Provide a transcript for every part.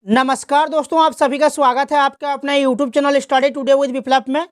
नमस्कार दोस्तों, आप सभी का स्वागत है आपका अपना YouTube channel study today with Viplav में।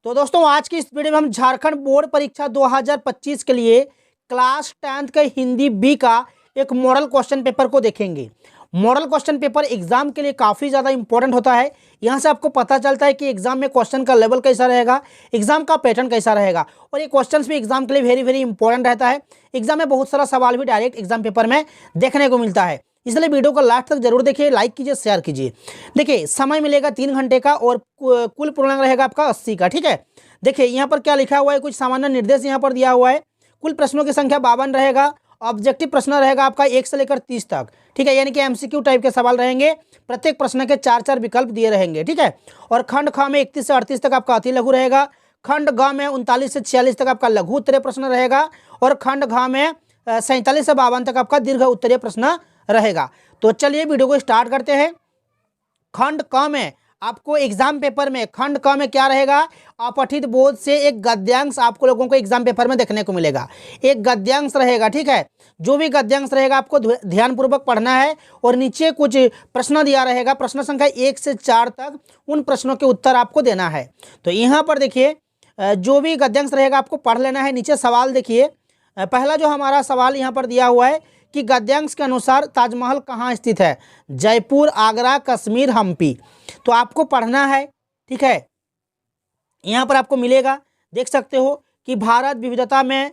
तो दोस्तों, आज की इस वीडियो में हम झारखंड बोर्ड परीक्षा 2025 के लिए क्लास 10th के हिंदी बी का एक मॉडल क्वेश्चन पेपर को देखेंगे। मॉडल क्वेश्चन पेपर एग्जाम के लिए काफ़ी ज़्यादा इंपॉर्टेंट होता है। यहाँ से आपको पता चलता है कि एग्जाम में क्वेश्चन का लेवल कैसा रहेगा, एग्जाम का पैटर्न कैसा रहेगा, और ये क्वेश्चन भी एग्जाम के लिए वेरी वेरी इंपॉर्टेंट रहता है। एग्जाम में बहुत सारा सवाल भी डायरेक्ट एग्जाम पेपर में देखने को मिलता है, इसलिए वीडियो को लास्ट तक जरूर देखिए, लाइक कीजिए, शेयर कीजिए। देखिए, समय मिलेगा 3 घंटे का और कुल पूर्णांक रहेगा आपका 80 का। ठीक है, देखिए यहाँ पर क्या लिखा हुआ है, कुछ सामान्य निर्देश यहाँ पर दिया हुआ है। कुल प्रश्नों की संख्या 52 रहेगा। ऑब्जेक्टिव प्रश्न रहेगा आपका 1 से लेकर 30 तक। ठीक है, यानी कि एमसीक्यू टाइप के सवाल रहेंगे। प्रत्येक प्रश्न के 4-4 विकल्प दिए रहेंगे। ठीक है, और खंड ख में 31 से 38 तक आपका अति लघु रहेगा। खंड ग में 39 से 46 तक आपका लघु उत्तरीय प्रश्न रहेगा। और खंड घ में 47 से 52 तक आपका दीर्घ उत्तरीय प्रश्न रहेगा। तो चलिए वीडियो को स्टार्ट करते हैं। खंड क में आपको एग्जाम पेपर में खंड क में क्या रहेगा, अपठित बोध से एक गद्यांश आपको लोगों को एग्जाम पेपर में देखने को मिलेगा। एक गद्यांश रहेगा। ठीक है, जो भी गद्यांश रहेगा आपको ध्यानपूर्वक पढ़ना है और नीचे कुछ प्रश्न दिया रहेगा, प्रश्न संख्या 1 से 4 तक, उन प्रश्नों के उत्तर आपको देना है। तो यहाँ पर देखिए, जो भी गद्यांश रहेगा आपको पढ़ लेना है। नीचे सवाल देखिए, पहला जो हमारा सवाल यहाँ पर दिया हुआ है कि गद्यांश के अनुसार ताजमहल कहाँ स्थित है, जयपुर, आगरा, कश्मीर, हम्पी। तो आपको पढ़ना है। ठीक है, यहाँ पर आपको मिलेगा, देख सकते हो कि भारत विविधता में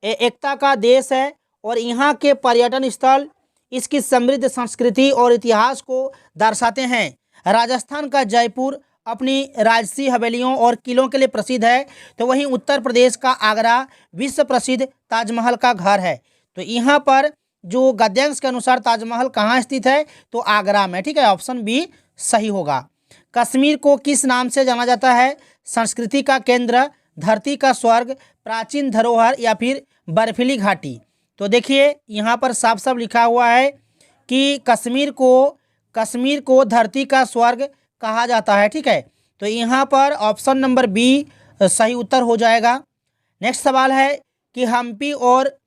एकता का देश है और यहाँ के पर्यटन स्थल इसकी समृद्ध संस्कृति और इतिहास को दर्शाते हैं। राजस्थान का जयपुर अपनी राजसी हवेलियों और किलों के लिए प्रसिद्ध है, तो वहीं उत्तर प्रदेश का आगरा विश्व प्रसिद्ध ताजमहल का घर है। तो यहाँ पर जो गद्यांश के अनुसार ताजमहल कहाँ स्थित है, तो आगरा में। ठीक है, ऑप्शन बी सही होगा। कश्मीर को किस नाम से जाना जाता है, संस्कृति का केंद्र, धरती का स्वर्ग, प्राचीन धरोहर या फिर बर्फीली घाटी। तो देखिए यहाँ पर साफ साफ लिखा हुआ है कि कश्मीर को धरती का स्वर्ग कहा जाता है। ठीक है, तो यहाँ पर ऑप्शन नंबर बी सही उत्तर हो जाएगा। नेक्स्ट सवाल है कि हम्पी और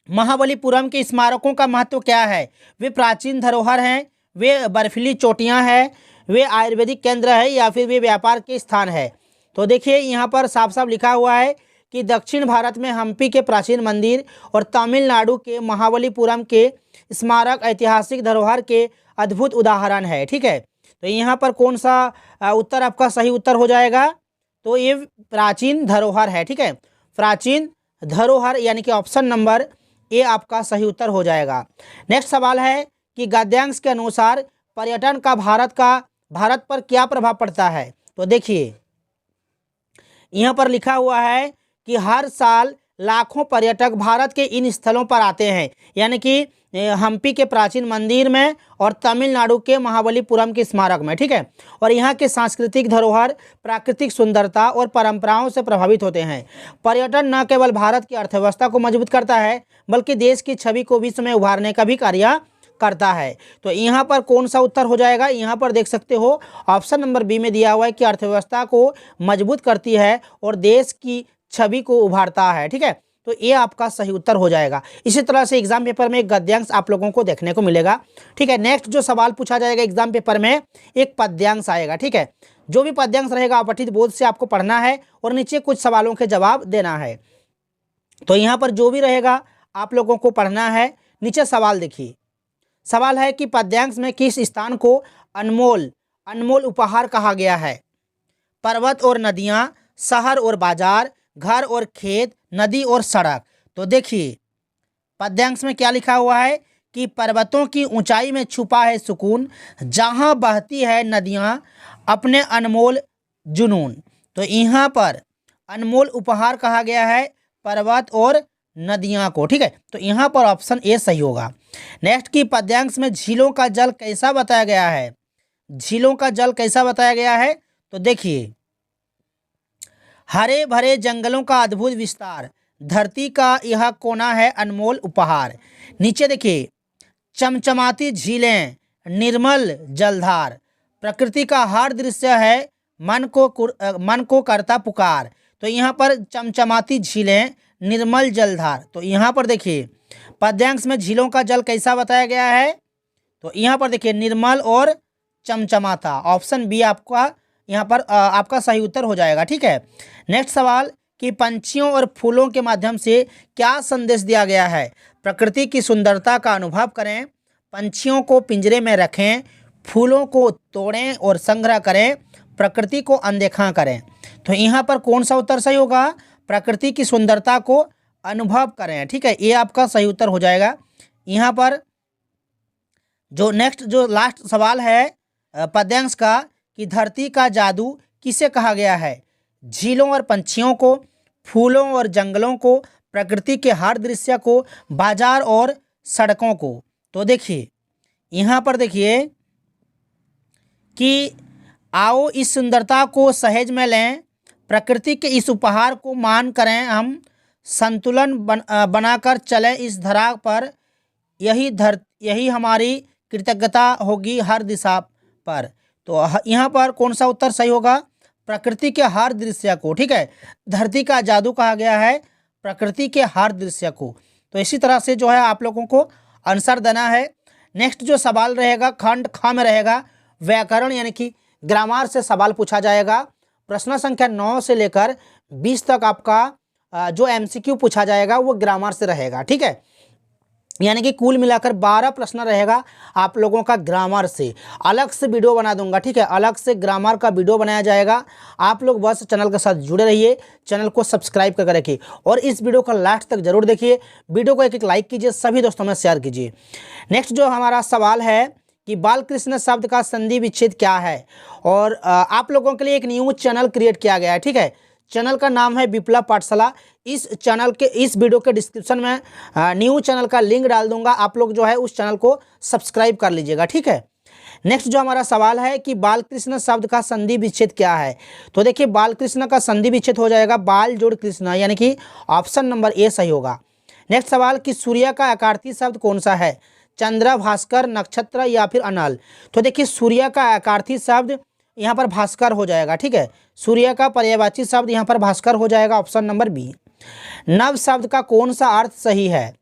महाबलीपुरम के स्मारकों का महत्व क्या है। वे प्राचीन धरोहर हैं, वे बर्फीली चोटियां हैं, वे आयुर्वेदिक केंद्र है या फिर वे व्यापार के स्थान है। तो देखिए यहाँ पर साफ साफ लिखा हुआ है कि दक्षिण भारत में हम्पी के प्राचीन मंदिर और तमिलनाडु के महाबलीपुरम के स्मारक ऐतिहासिक धरोहर के अद्भुत उदाहरण है। ठीक है, तो यहाँ पर कौन सा उत्तर आपका सही उत्तर हो जाएगा, तो ये प्राचीन धरोहर है। ठीक है, प्राचीन धरोहर यानी कि ऑप्शन नंबर ए आपका सही उत्तर हो जाएगा। नेक्स्ट सवाल है कि गद्यांश के अनुसार पर्यटन का भारत पर क्या प्रभाव पड़ता है। तो देखिए यहाँ पर लिखा हुआ है कि हर साल लाखों पर्यटक भारत के इन स्थलों पर आते हैं, यानी कि हम्पी के प्राचीन मंदिर में और तमिलनाडु के महाबलीपुरम के स्मारक में। ठीक है, और यहाँ के सांस्कृतिक धरोहर, प्राकृतिक सुंदरता और परंपराओं से प्रभावित होते हैं। पर्यटन न केवल भारत की अर्थव्यवस्था को मजबूत करता है बल्कि देश की छवि को विश्व में उभारने का भी कार्य करता है। तो यहाँ पर कौन सा उत्तर हो जाएगा, यहाँ पर देख सकते हो ऑप्शन नंबर बी में दिया हुआ है कि अर्थव्यवस्था को मजबूत करती है और देश की छवि को उभारता है। ठीक है, तो ये आपका सही उत्तर हो जाएगा। इसी तरह से एग्जाम पेपर में एक गद्यांश आप लोगों को देखने को मिलेगा। ठीक है, नेक्स्ट जो सवाल पूछा जाएगा एग्जाम पेपर में, एक पद्यांश आएगा। ठीक है, जो भी पद्यांश रहेगा अपठित बोध से आपको पढ़ना है और नीचे कुछ सवालों के जवाब देना है। तो यहाँ पर जो भी रहेगा आप लोगों को पढ़ना है। नीचे सवाल देखिए, सवाल है कि पद्यांश में किस स्थान को अनमोल उपहार कहा गया है। पर्वत और नदियाँ, शहर और बाजार, घर और खेत, नदी और सड़क। तो देखिए पद्यांश में क्या लिखा हुआ है कि पर्वतों की ऊंचाई में छुपा है सुकून, जहां बहती है नदियां अपने अनमोल जुनून। तो यहाँ पर अनमोल उपहार कहा गया है पर्वत और नदियां को। ठीक है, तो यहाँ पर ऑप्शन ए सही होगा। नेक्स्ट की पद्यांश में झीलों का जल कैसा बताया गया है, झीलों का जल कैसा बताया गया है। तो देखिए हरे भरे जंगलों का अद्भुत विस्तार, धरती का यह कोना है अनमोल उपहार। नीचे देखिए चमचमाती झीलें, निर्मल जलधार, प्रकृति का हर दृश्य है मन को करता पुकार। तो यहाँ पर चमचमाती झीलें, निर्मल जलधार। तो यहाँ पर देखिए पद्यांश में झीलों का जल कैसा बताया गया है, तो यहाँ पर देखिए निर्मल और चमचमाता, ऑप्शन बी आपका यहाँ पर आपका सही उत्तर हो जाएगा। ठीक है, नेक्स्ट सवाल कि पंछियों और फूलों के माध्यम से क्या संदेश दिया गया है। प्रकृति की सुंदरता का अनुभव करें, पंछियों को पिंजरे में रखें, फूलों को तोड़ें और संग्रह करें, प्रकृति को अनदेखा करें। तो यहाँ पर कौन सा उत्तर सही होगा, प्रकृति की सुंदरता को अनुभव करें। ठीक है, ये आपका सही उत्तर हो जाएगा। यहाँ पर जो नेक्स्ट जो लास्ट सवाल है पद्यांश का कि धरती का जादू किसे कहा गया है। झीलों और पंछियों को, फूलों और जंगलों को, प्रकृति के हर दृश्य को, बाजार और सड़कों को। तो देखिए यहाँ पर देखिए कि आओ इस सुंदरता को सहेज में लें, प्रकृति के इस उपहार को मान करें हम, संतुलन बनाकर चलें इस धरा पर, यही हमारी कृतज्ञता होगी हर दिशा पर। तो यहाँ पर कौन सा उत्तर सही होगा, प्रकृति के हर दृश्य को। ठीक है, धरती का जादू कहा गया है प्रकृति के हर दृश्य को। तो इसी तरह से जो है आप लोगों को आंसर देना है। नेक्स्ट जो सवाल रहेगा खंड ख में रहेगा व्याकरण यानी कि ग्रामर से सवाल पूछा जाएगा। प्रश्न संख्या 9 से लेकर 20 तक आपका जो एमसीक्यू पूछा जाएगा वो ग्रामर से रहेगा। ठीक है, यानी कि कुल मिलाकर 12 प्रश्न रहेगा आप लोगों का ग्रामर से। अलग से वीडियो बना दूंगा। ठीक है, अलग से ग्रामर का वीडियो बनाया जाएगा। आप लोग बस चैनल के साथ जुड़े रहिए, चैनल को सब्सक्राइब करके रखिए और इस वीडियो को लास्ट तक जरूर देखिए। वीडियो को एक लाइक कीजिए, सभी दोस्तों में शेयर कीजिए। नेक्स्ट जो हमारा सवाल है कि बालकृष्ण शब्द का संधि विच्छेद क्या है। और आप लोगों के लिए एक न्यू चैनल क्रिएट किया गया है। ठीक है, चैनल का नाम है विप्लव पाठशाला। इस चैनल के इस वीडियो के डिस्क्रिप्शन में न्यू चैनल का लिंक डाल दूंगा, आप लोग जो है उस चैनल को सब्सक्राइब कर लीजिएगा। ठीक है, नेक्स्ट जो हमारा सवाल है कि बालकृष्ण शब्द का संधि विच्छेद क्या है। तो देखिए बालकृष्ण का संधि विच्छेद हो जाएगा बाल जोड़ कृष्ण, यानी कि ऑप्शन नंबर ए सही होगा। नेक्स्ट सवाल कि सूर्य का आकार्थी शब्द कौन सा है, चंद्र, भास्कर, नक्षत्र या फिर अनल। तो देखिए सूर्य का आकार्थी शब्द यहाँ पर भास्कर हो जाएगा। ठीक है, सूर्य का पर्यायवाची शब्द यहाँ पर भास्कर हो जाएगा, ऑप्शन नंबर बी। नभ शब्द का कौन सा अर्थ सही है।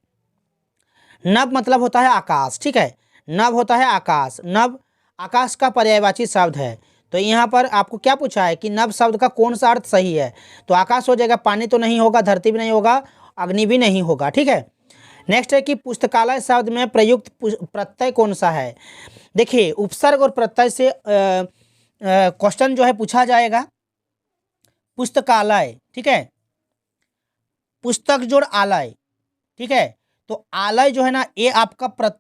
नभ मतलब होता है आकाश। ठीक है, नभ होता है आकाश, नभ आकाश का पर्यायवाची शब्द है। तो यहाँ पर आपको क्या पूछा है कि नभ शब्द का कौन सा अर्थ सही है। तो आकाश हो जाएगा, पानी तो नहीं होगा, धरती भी नहीं होगा, अग्नि भी नहीं होगा। ठीक है, नेक्स्ट है कि पुस्तकालय शब्द में प्रयुक्त प्रत्यय कौन सा है। देखिए उपसर्ग और प्रत्यय से क्वेश्चन जो है पूछा जाएगा। पुस्तकालय, ठीक है, पुस्तक जोड़ आलय। ठीक है, तो आलय जो है ना ये आपका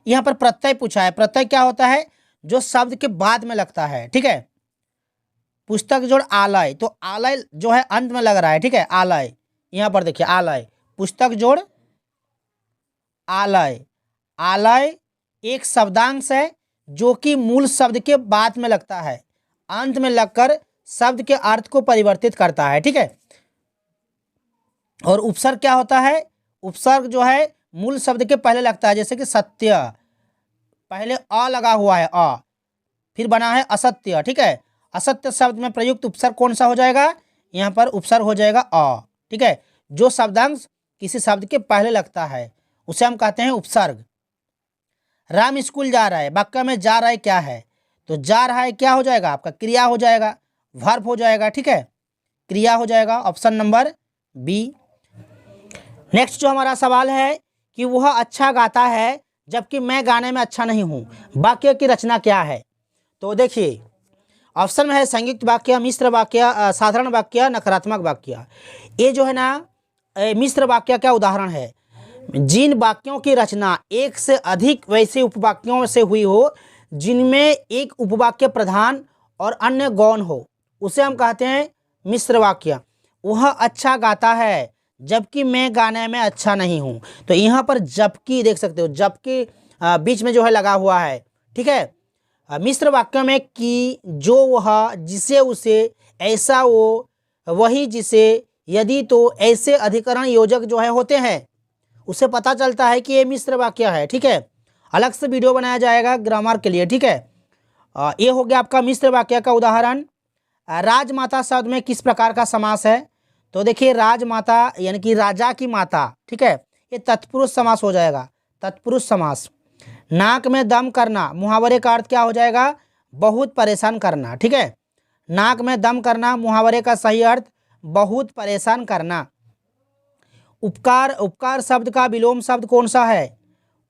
यहाँ पर प्रत्यय पूछा है। प्रत्यय क्या होता है, जो शब्द के बाद में लगता है। ठीक है, पुस्तक जोड़ आलय, तो आलय जो है अंत में लग रहा है। ठीक है, आलय यहाँ पर देखिए आलय, पुस्तक जोड़ आलय। आलय एक शब्दांश है जो कि मूल शब्द के बाद में लगता है, अंत में लगकर शब्द के अर्थ को परिवर्तित करता है। ठीक है, और उपसर्ग क्या होता है, उपसर्ग जो है मूल शब्द के पहले लगता है, जैसे कि सत्य, पहले अ लगा हुआ है अ, फिर बना है असत्य। ठीक है, असत्य शब्द में प्रयुक्त उपसर्ग कौन सा हो जाएगा, यहाँ पर उपसर्ग हो जाएगा अ। ठीक है, जो शब्दांश किसी शब्द के पहले लगता है उसे हम कहते हैं उपसर्ग। राम स्कूल जा रहा है, वाक्य में जा रहा है क्या है, तो जा रहा है क्या हो जाएगा आपका, क्रिया हो जाएगा, वर्ब हो जाएगा। ठीक है, क्रिया हो जाएगा, ऑप्शन नंबर बी। नेक्स्ट जो हमारा सवाल है कि वह अच्छा गाता है जबकि मैं गाने में अच्छा नहीं हूँ, वाक्य की रचना क्या है। तो देखिए ऑप्शन में है संयुक्त वाक्य, मिश्र वाक्य, साधारण वाक्य, नकारात्मक वाक्य। ये जो है ना मिश्र वाक्य का उदाहरण है। जिन वाक्यों की रचना एक से अधिक वैसे उपवाक्यों से हुई हो जिनमें एक उपवाक्य प्रधान और अन्य गौण हो, उसे हम कहते हैं मिश्र वाक्य। वह अच्छा गाता है जबकि मैं गाने में अच्छा नहीं हूँ, तो यहाँ पर जबकि देख सकते हो, जबकि बीच में जो है लगा हुआ है। ठीक है, मिश्र वाक्य में कि, जो, वह, जिसे, उसे, ऐसा, वो, वही, जिसे, यदि, तो ऐसे अधिकरण योजक जो है होते हैं, उससे पता चलता है कि ये मिश्र वाक्य है। ठीक है, अलग से वीडियो बनाया जाएगा ग्रामर के लिए। ठीक है, ये हो गया आपका मिश्र वाक्य का उदाहरण। राजमाता शब्द में किस प्रकार का समास है। तो देखिए राजमाता यानी कि राजा की माता। ठीक है, ये तत्पुरुष समास हो जाएगा, तत्पुरुष समास। नाक में दम करना, मुहावरे का अर्थ क्या हो जाएगा? बहुत परेशान करना। ठीक है, नाक में दम करना मुहावरे का सही अर्थ बहुत परेशान करना। उपकार, उपकार शब्द का विलोम शब्द कौन सा है?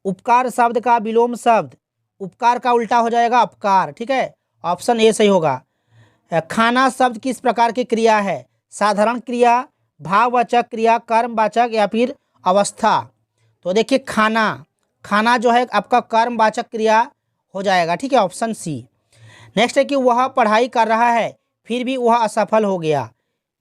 उपकार शब्द का विलोम शब्द, उपकार का उल्टा हो जाएगा अपकार। ठीक है, ऑप्शन ए सही होगा। खाना शब्द किस प्रकार की क्रिया है? साधारण क्रिया, भाववाचक क्रिया, कर्मवाचक या फिर अवस्था? तो देखिए खाना, खाना जो है आपका कर्मवाचक क्रिया हो जाएगा। ठीक है, ऑप्शन सी। नेक्स्ट है कि वह पढ़ाई कर रहा है फिर भी वह असफल हो गया।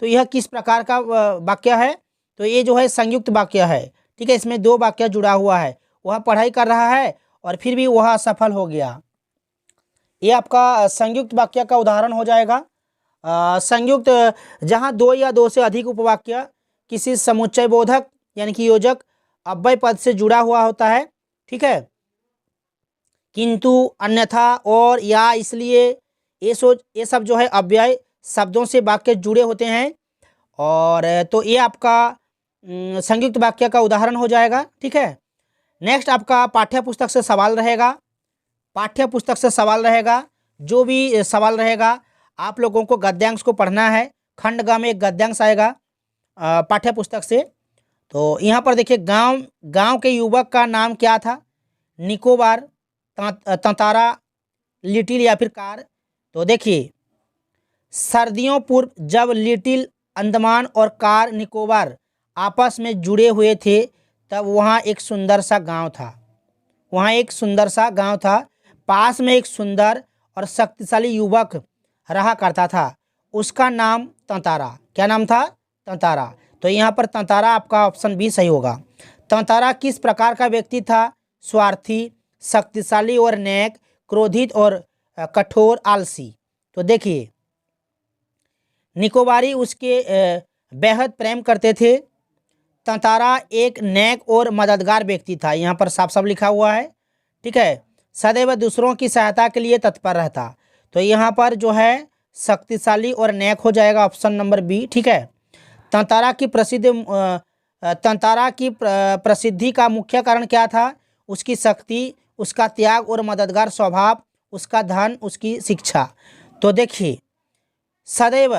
तो यह किस प्रकार का वाक्य है? तो ये जो है संयुक्त वाक्य है। ठीक है, इसमें दो वाक्य जुड़ा हुआ है, वह पढ़ाई कर रहा है और फिर भी वह असफल हो गया। ये आपका संयुक्त वाक्य का उदाहरण हो जाएगा। संयुक्त जहाँ दो या दो से अधिक उपवाक्य किसी समुच्चय बोधक यानी कि योजक अव्यय पद से जुड़ा हुआ होता है। ठीक है, किंतु, अन्यथा, और, या, इसलिए, ये सब जो है अव्यय शब्दों से वाक्य जुड़े होते हैं। और तो ये आपका संयुक्त वाक्य का उदाहरण हो जाएगा। ठीक है, नेक्स्ट आपका पाठ्य पुस्तक से सवाल रहेगा। पाठ्य पुस्तक से सवाल रहेगा, जो भी सवाल रहेगा आप लोगों को गद्यांश को पढ़ना है। खंड ग में एक गद्यांश आएगा पाठ्य पुस्तक से। तो यहाँ पर देखिए गांव के युवक का नाम क्या था? निकोबार, तंतारा, लिटिल या फिर कार? तो देखिए सर्दियों पूर्व जब लिटिल अंडमान और कार निकोबार आपस में जुड़े हुए थे तब वहाँ एक सुंदर सा गांव था। वहाँ एक सुंदर सा गांव था, पास में एक सुंदर और शक्तिशाली युवक रहा करता था, उसका नाम तंतारा। क्या नाम था? तंतारा। तो यहाँ पर तंतारा आपका ऑप्शन बी सही होगा। तंतारा किस प्रकार का व्यक्ति था? स्वार्थी, शक्तिशाली और नेक, क्रोधित और कठोर, आलसी। तो देखिए निकोबारी उसके बेहद प्रेम करते थे। तंतारा एक नेक और मददगार व्यक्ति था, यहाँ पर साफ साफ लिखा हुआ है। ठीक है, सदैव दूसरों की सहायता के लिए तत्पर रहता। तो यहाँ पर जो है शक्तिशाली और नेक हो जाएगा, ऑप्शन नंबर बी। ठीक है, तंतारा की प्रसिद्धि का मुख्य कारण क्या था? उसकी शक्ति, उसका त्याग और मददगार स्वभाव, उसका धन, उसकी शिक्षा। तो देखिए सदैव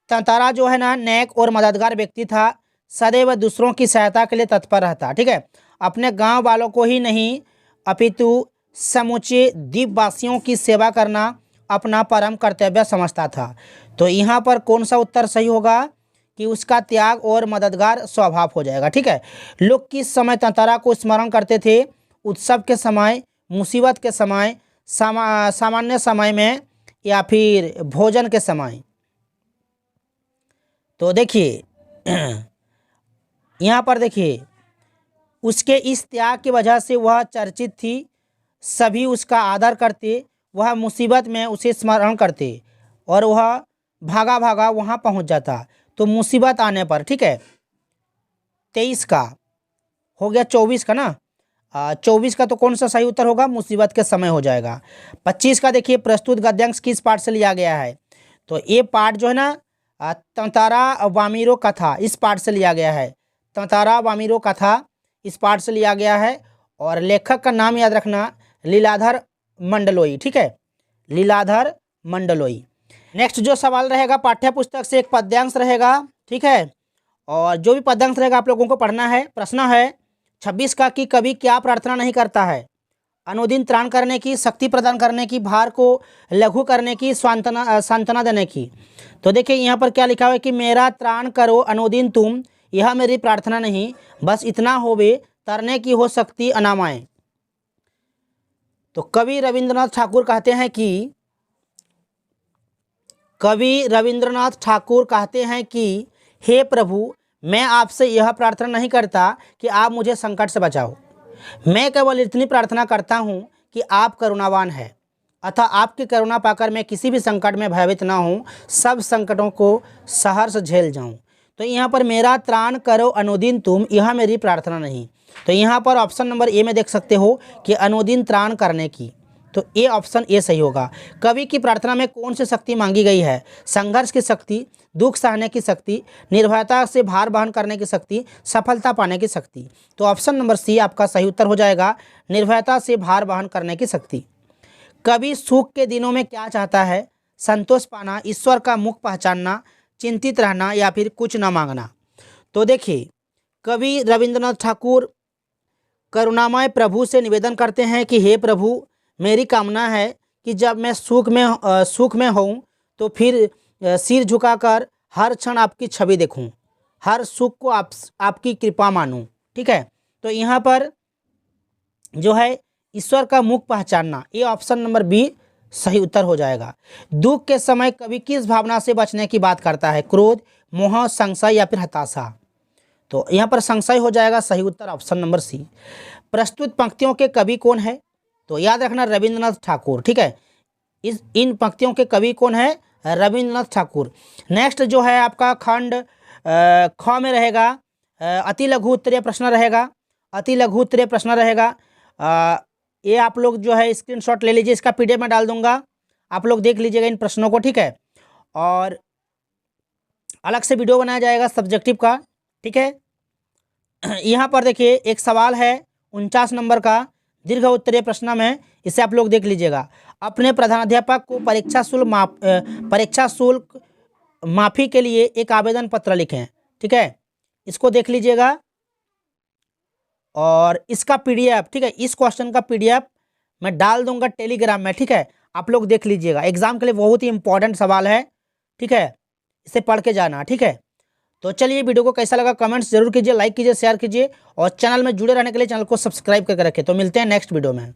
तंतारा जो है ना नेक और मददगार व्यक्ति था, सदैव दूसरों की सहायता के लिए तत्पर रहता। ठीक है, अपने गांव वालों को ही नहीं अपितु समूचे द्वीपवासियों की सेवा करना अपना परम कर्तव्य समझता था। तो यहाँ पर कौन सा उत्तर सही होगा? कि उसका त्याग और मददगार स्वभाव हो जाएगा। ठीक है, लोग किस समय तंतारा को स्मरण करते थे? उत्सव के समय, मुसीबत के समय, सामान्य समय में या फिर भोजन के समय? तो देखिए यहाँ पर देखिए उसके इस त्याग की वजह से वह चर्चित थी, सभी उसका आदर करते, वह मुसीबत में उसे स्मरण करते और वह भागा भागा वहाँ पहुँच जाता। तो मुसीबत आने पर, ठीक है, 23 का हो गया, 24 का ना, 24 का तो कौन सा सही उत्तर होगा? मुसीबत के समय हो जाएगा। 25 का देखिए प्रस्तुत गद्यांश किस पाठ से लिया गया है? तो ये पाठ जो है ना तंतारा वामिरो कथा, इस पाठ से लिया गया है। तंतारा वामिरो कथा इस पाठ से लिया गया है और लेखक का नाम याद रखना, लीलाधर मंडलोई। ठीक है, लीलाधर मंडलोई। नेक्स्ट जो सवाल रहेगा पाठ्य पुस्तक से एक पद्यांश रहेगा। ठीक है, और जो भी पद्यांश रहेगा आप लोगों को पढ़ना है। प्रश्न है 26 का कि कवि क्या प्रार्थना नहीं करता है? अनुदिन त्राण करने की, शक्ति प्रदान करने की, भार को लघु करने की, सांत्वना देने की। तो देखिए यहाँ पर क्या लिखा हुआ है कि मेरा त्राण करो अनुदिन तुम, यह मेरी प्रार्थना नहीं, बस इतना होवे तरने की हो शक्ति अनामाएं। तो कवि रविंद्रनाथ ठाकुर कहते हैं कि हे प्रभु, मैं आपसे यह प्रार्थना नहीं करता कि आप मुझे संकट से बचाओ, मैं केवल इतनी प्रार्थना करता हूँ कि आप करुणावान हैं, अतः आपकी करुणा पाकर मैं किसी भी संकट में भयभीत ना हूँ, सब संकटों को सहर्ष झेल जाऊँ। तो यहाँ पर मेरा त्राण करो अनुदिन तुम, यह मेरी प्रार्थना नहीं। तो यहाँ पर ऑप्शन नंबर ए में देख सकते हो कि अनुदिन त्राण करने की, तो ये ऑप्शन ए सही होगा। कवि की प्रार्थना में कौन सी शक्ति मांगी गई है? संघर्ष की शक्ति, दुख सहने की शक्ति, निर्भयता से भार वहन करने की शक्ति, सफलता पाने की शक्ति। तो ऑप्शन नंबर सी आपका सही उत्तर हो जाएगा, निर्भयता से भार वहन करने की शक्ति। कवि सुख के दिनों में क्या चाहता है? संतोष पाना, ईश्वर का मुख पहचानना, चिंतित रहना या फिर कुछ न मांगना। तो देखिए, कवि रविंद्रनाथ ठाकुर करुणामय प्रभु से निवेदन करते हैं कि हे प्रभु, मेरी कामना है कि जब मैं सुख में हूँ तो फिर सिर झुकाकर हर क्षण आपकी छवि देखूं, हर सुख को आपकी कृपा मानूं। ठीक है, तो यहाँ पर जो है ईश्वर का मुख पहचानना, ये ऑप्शन नंबर बी सही उत्तर हो जाएगा। दुख के समय कवि किस भावना से बचने की बात करता है? क्रोध, मोह, संशय या फिर हताशा। तो यहाँ पर संशय हो जाएगा, सही उत्तर ऑप्शन नंबर सी। प्रस्तुत पंक्तियों के कवि कौन है? तो याद रखना रविंद्रनाथ ठाकुर। ठीक है, इन पंक्तियों के कवि कौन है? रविंद्रनाथ ठाकुर। नेक्स्ट जो है आपका खंड ख में रहेगा अति लघु उत्तरीय प्रश्न रहेगा, अति लघु उत्तरीय प्रश्न रहेगा। ये आप लोग जो है स्क्रीनशॉट ले लीजिए, इसका पीडीएफ में डाल दूंगा, आप लोग देख लीजिएगा इन प्रश्नों को। ठीक है, और अलग से वीडियो बनाया जाएगा सब्जेक्टिव का। ठीक है, यहाँ पर देखिए एक सवाल है 49 नंबर का दीर्घ उत्तरीय प्रश्न में, इसे आप लोग देख लीजिएगा। अपने प्रधानाध्यापक को परीक्षा शुल्क माफी के लिए एक आवेदन पत्र लिखें। ठीक है, इसको देख लीजिएगा और इसका पीडीएफ, ठीक है, इस क्वेश्चन का पीडीएफ मैं डाल दूंगा टेलीग्राम में। ठीक है, आप लोग देख लीजिएगा, एग्जाम के लिए बहुत ही इंपॉर्टेंट सवाल है। ठीक है, इसे पढ़ के जाना। ठीक है, तो चलिए वीडियो को कैसा लगा कमेंट्स जरूर कीजिए, लाइक कीजिए, शेयर कीजिए और चैनल में जुड़े रहने के लिए चैनल को सब्सक्राइब करके रखें। तो मिलते हैं नेक्स्ट वीडियो में।